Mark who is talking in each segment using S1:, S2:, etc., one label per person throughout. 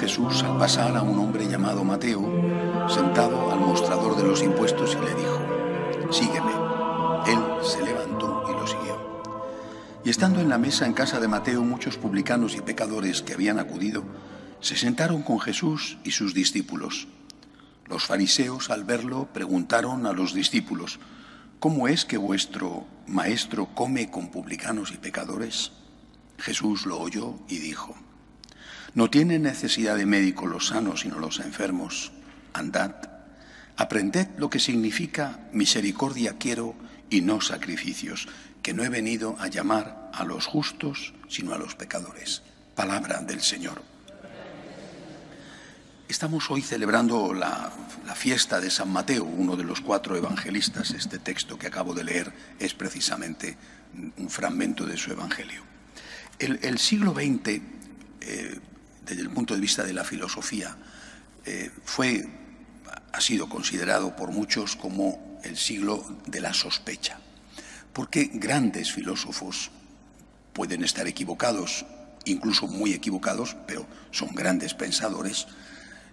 S1: Jesús al pasar a un hombre llamado Mateo, sentado al mostrador de los impuestos, y le dijo: «Sígueme». Él se levantó y lo siguió. Y estando en la mesa en casa de Mateo, muchos publicanos y pecadores que habían acudido se sentaron con Jesús y sus discípulos. Los fariseos, al verlo, preguntaron a los discípulos: «¿Cómo es que vuestro maestro come con publicanos y pecadores?». Jesús lo oyó y dijo: «No tienen necesidad de médico los sanos, sino los enfermos. Andad, aprended lo que significa misericordia quiero y no sacrificios, que no he venido a llamar a los justos, sino a los pecadores». Palabra del Señor. Estamos hoy celebrando la fiesta de San Mateo, uno de los 4 evangelistas. Este texto que acabo de leer es precisamente un fragmento de su evangelio. El siglo XX, desde el punto de vista de la filosofía, ha sido considerado por muchos como el siglo de la sospecha, porque grandes filósofos pueden estar equivocados, incluso muy equivocados, pero son grandes pensadores,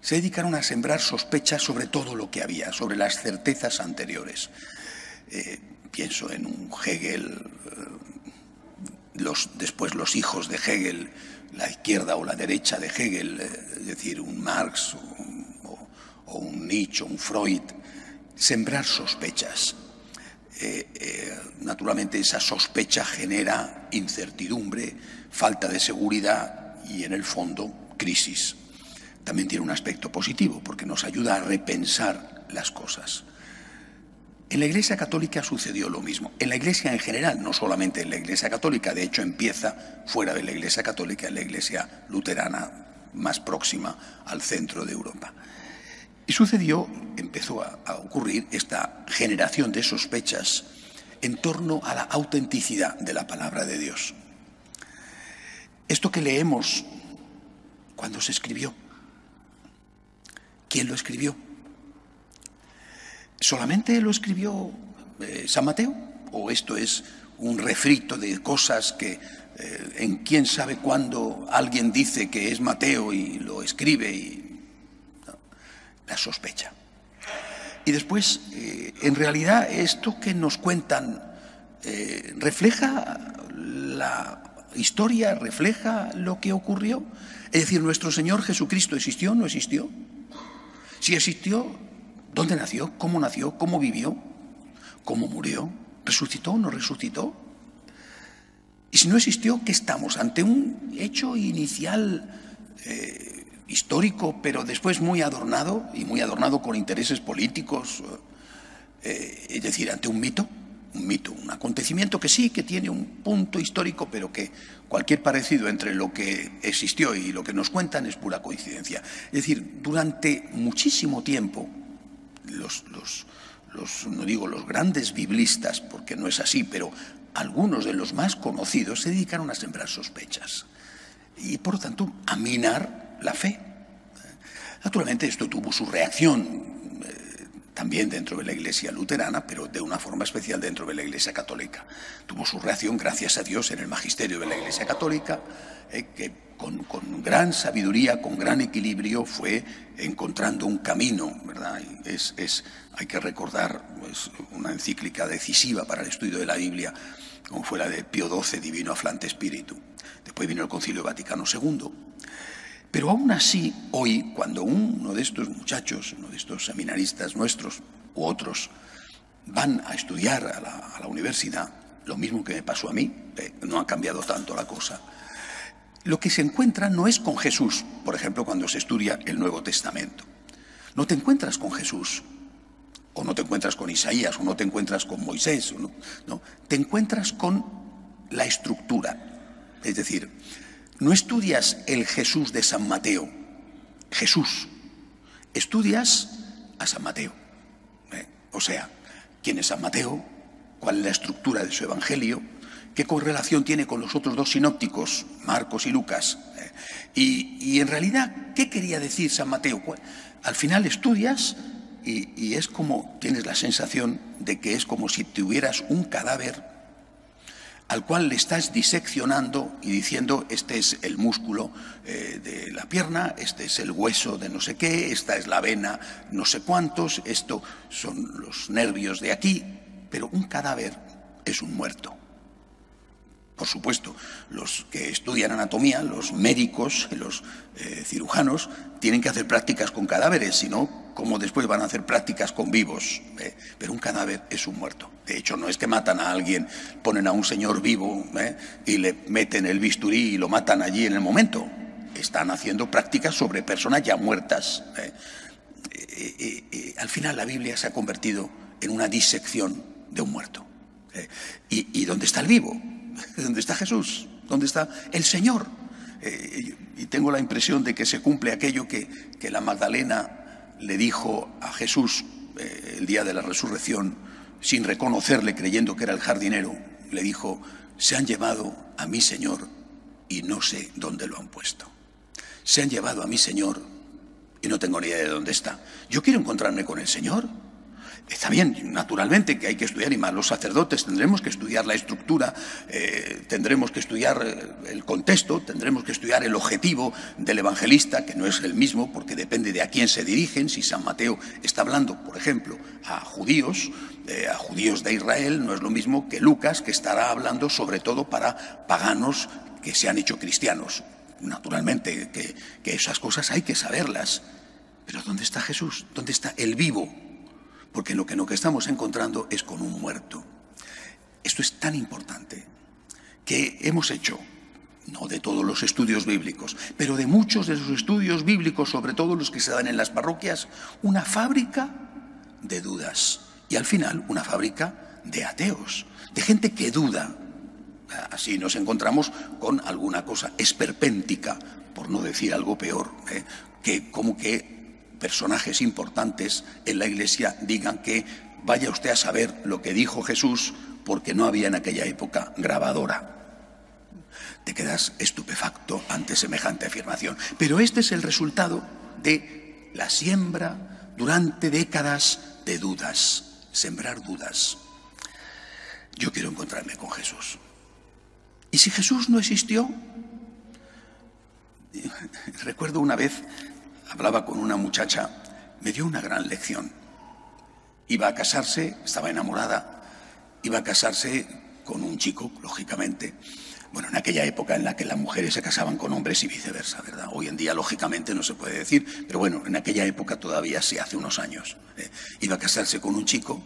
S1: se dedicaron a sembrar sospechas sobre todo lo que había, sobre las certezas anteriores. Pienso en un Hegel, después los hijos de Hegel, la izquierda o la derecha de Hegel, es decir, un Marx o un Nietzsche, un Freud, sembrar sospechas. Naturalmente esa sospecha genera incertidumbre, falta de seguridad y en el fondo crisis. También tiene un aspecto positivo porque nos ayuda a repensar las cosas. En la Iglesia Católica sucedió lo mismo. En la Iglesia en general, no solamente en la Iglesia Católica, de hecho empieza fuera de la Iglesia Católica, en la Iglesia luterana más próxima al centro de Europa. Y empezó a ocurrir esta generación de sospechas en torno a la autenticidad de la palabra de Dios. Esto que leemos, ¿cuándo se escribió? ¿Quién lo escribió? ¿Solamente lo escribió San Mateo? ¿O esto es un refrito de cosas que en quién sabe cuándo alguien dice que es Mateo y lo escribe? No, la sospecha. Y después, en realidad, esto que nos cuentan refleja la historia, refleja lo que ocurrió. Es decir, ¿nuestro Señor Jesucristo existió o no existió? Si existió, ¿dónde nació? ¿Cómo vivió? ¿Cómo murió? ¿Resucitó o no resucitó? Y si no existió, ¿qué estamos? ¿Ante un hecho inicial histórico, pero después muy adornado, y muy adornado con intereses políticos? Es decir, ante un mito, un acontecimiento que sí, que tiene un punto histórico, pero que cualquier parecido entre lo que existió y lo que nos cuentan es pura coincidencia. Es decir, durante muchísimo tiempo, no digo los grandes biblistas, porque no es así, pero algunos de los más conocidos se dedicaron a sembrar sospechas y, por lo tanto, a minar la fe. Naturalmente, esto tuvo su reacción también dentro de la Iglesia luterana, pero de una forma especial dentro de la Iglesia católica. Tuvo su reacción, gracias a Dios, en el magisterio de la Iglesia católica, que con gran sabiduría, con gran equilibrio, fue encontrando un camino, ¿verdad? Hay que recordar una encíclica decisiva para el estudio de la Biblia, como fue la de Pío XII, Divino Afflante Spiritu. Después vino el Concilio Vaticano II. Pero aún así, hoy, cuando uno de estos muchachos, uno de estos seminaristas nuestros u otros, van a estudiar a la universidad, lo mismo que me pasó a mí, no ha cambiado tanto la cosa, lo que se encuentra no es con Jesús, por ejemplo, cuando se estudia el Nuevo Testamento. No te encuentras con Jesús, o no te encuentras con Isaías, o no te encuentras con Moisés, no, te encuentras con la estructura. Es decir, no estudias el Jesús de San Mateo, Jesús, estudias a San Mateo. O sea, ¿quién es San Mateo? ¿Cuál es la estructura de su evangelio? ¿Qué correlación tiene con los otros 2 sinópticos, Marcos y Lucas? Y en realidad, ¿qué quería decir San Mateo? Al final estudias y es como, tienes la sensación de que es como si tuvieras un cadáver al cual le estás diseccionando y diciendo: este es el músculo de la pierna, este es el hueso de no sé qué, esta es la vena no sé cuántos, esto son los nervios de aquí. Pero un cadáver es un muerto. Por supuesto, los que estudian anatomía, los médicos, los cirujanos, tienen que hacer prácticas con cadáveres, si no, ¿cómo después van a hacer prácticas con vivos? Pero un cadáver es un muerto. De hecho, no es que matan a alguien, ponen a un señor vivo y le meten el bisturí y lo matan allí en el momento. Están haciendo prácticas sobre personas ya muertas. Al final la Biblia se ha convertido en una disección de un muerto. ¿Y dónde está el vivo? ¿Dónde está Jesús? ¿Dónde está el Señor? Y tengo la impresión de que se cumple aquello que la Magdalena le dijo a Jesús el día de la resurrección, sin reconocerle, creyendo que era el jardinero. Le dijo: se han llevado a mi Señor y no sé dónde lo han puesto. Se han llevado a mi Señor y no tengo ni idea de dónde está. Yo quiero encontrarme con el Señor. Está bien, naturalmente que hay que estudiar, y más los sacerdotes tendremos que estudiar la estructura, tendremos que estudiar el contexto, tendremos que estudiar el objetivo del evangelista, que no es el mismo porque depende de a quién se dirigen. Si San Mateo está hablando, por ejemplo, a judíos de Israel, no es lo mismo que Lucas, que estará hablando sobre todo para paganos que se han hecho cristianos. Naturalmente que esas cosas hay que saberlas. Pero ¿dónde está Jesús? ¿Dónde está el vivo? Porque lo que estamos encontrando es con un muerto. Esto es tan importante que hemos hecho, no de todos los estudios bíblicos, pero de muchos de los estudios bíblicos, sobre todo los que se dan en las parroquias, una fábrica de dudas. Y al final una fábrica de ateos, de gente que duda. Así nos encontramos con alguna cosa esperpéntica, por no decir algo peor, que como que personajes importantes en la Iglesia digan que vaya usted a saber lo que dijo Jesús, porque no había en aquella época grabadora. Te quedas estupefacto ante semejante afirmación. Pero este es el resultado de la siembra durante décadas de dudas, sembrar dudas. Yo quiero encontrarme con Jesús. ¿Y si Jesús no existió? Recuerdo una vez, hablaba con una muchacha, me dio una gran lección. Iba a casarse, estaba enamorada, iba a casarse con un chico, lógicamente. Bueno, en aquella época en la que las mujeres se casaban con hombres y viceversa, ¿verdad? Hoy en día, lógicamente, no se puede decir, pero bueno, en aquella época todavía sí, hace unos años. Iba a casarse con un chico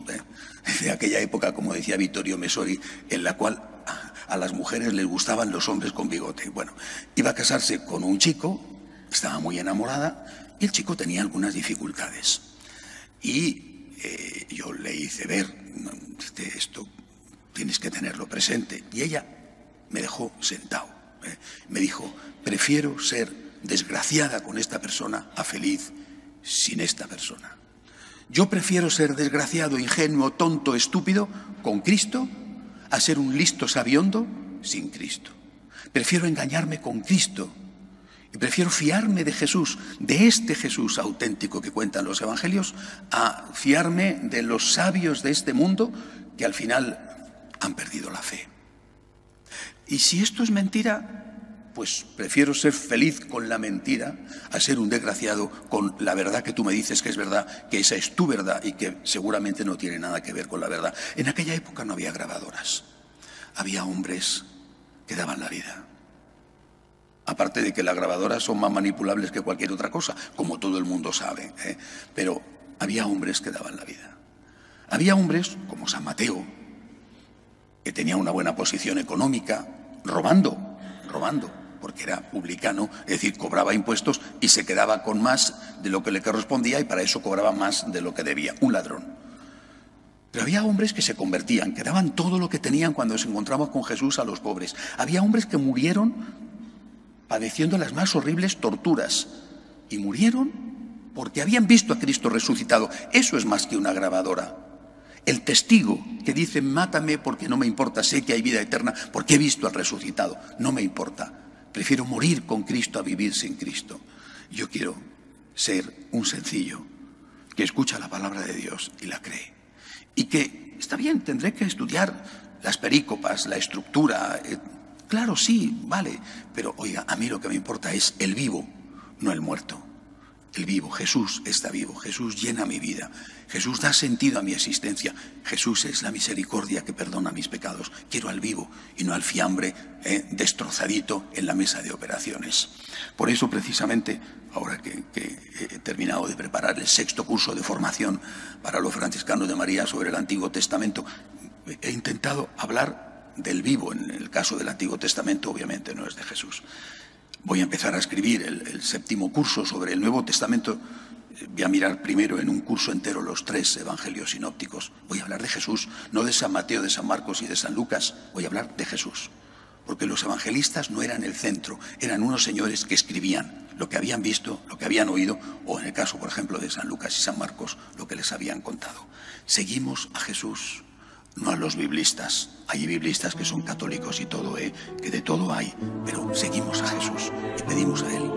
S1: de aquella época, como decía Vittorio Messori, en la cual a las mujeres les gustaban los hombres con bigote. Bueno, iba a casarse con un chico, estaba muy enamorada, y el chico tenía algunas dificultades. Y yo le hice ver, esto tienes que tenerlo presente. Y ella me dejó sentado. Me dijo: prefiero ser desgraciada con esta persona a feliz sin esta persona. Yo prefiero ser desgraciado, ingenuo, tonto, estúpido con Cristo a ser un listo sabiondo sin Cristo. Prefiero engañarme con Cristo y prefiero fiarme de Jesús, de este Jesús auténtico que cuentan los evangelios, a fiarme de los sabios de este mundo que al final han perdido la fe. Y si esto es mentira, pues prefiero ser feliz con la mentira a ser un desgraciado con la verdad que tú me dices que es verdad, que esa es tu verdad y que seguramente no tiene nada que ver con la verdad. En aquella época no había grabadoras, había hombres que daban la vida. Aparte de que las grabadoras son más manipulables que cualquier otra cosa, como todo el mundo sabe, pero había hombres que daban la vida. Había hombres como San Mateo, que tenía una buena posición económica, robando, porque era publicano, es decir, cobraba impuestos y se quedaba con más de lo que le correspondía y para eso cobraba más de lo que debía, un ladrón. Pero había hombres que se convertían, que daban todo lo que tenían cuando se encontraban con Jesús a los pobres. Había hombres que murieron padeciendo las más horribles torturas y murieron porque habían visto a Cristo resucitado. Eso es más que una grabadora. El testigo que dice: mátame porque no me importa, sé que hay vida eterna porque he visto al resucitado. No me importa, prefiero morir con Cristo a vivir sin Cristo. Yo quiero ser un sencillo que escucha la palabra de Dios y la cree. Y que, está bien, tendré que estudiar las perícopas, la estructura. Claro, sí, vale, pero oiga, a mí lo que me importa es el vivo, no el muerto. El vivo, Jesús está vivo, Jesús llena mi vida, Jesús da sentido a mi existencia, Jesús es la misericordia que perdona mis pecados. Quiero al vivo y no al fiambre destrozadito en la mesa de operaciones. Por eso, precisamente, ahora que he terminado de preparar el 6º curso de formación para los franciscanos de María sobre el Antiguo Testamento, he intentado hablar del vivo. En el caso del Antiguo Testamento, obviamente, no es de Jesús. Voy a empezar a escribir el 7º curso sobre el Nuevo Testamento. Voy a mirar primero en un curso entero los 3 evangelios sinópticos. Voy a hablar de Jesús, no de San Mateo, de San Marcos y de San Lucas. Voy a hablar de Jesús. Porque los evangelistas no eran el centro, eran unos señores que escribían lo que habían visto, lo que habían oído, o en el caso, por ejemplo, de San Lucas y San Marcos, lo que les habían contado. Seguimos a Jesús, no a los biblistas. Hay biblistas que son católicos y todo, que de todo hay, pero seguimos a Jesús y pedimos a Él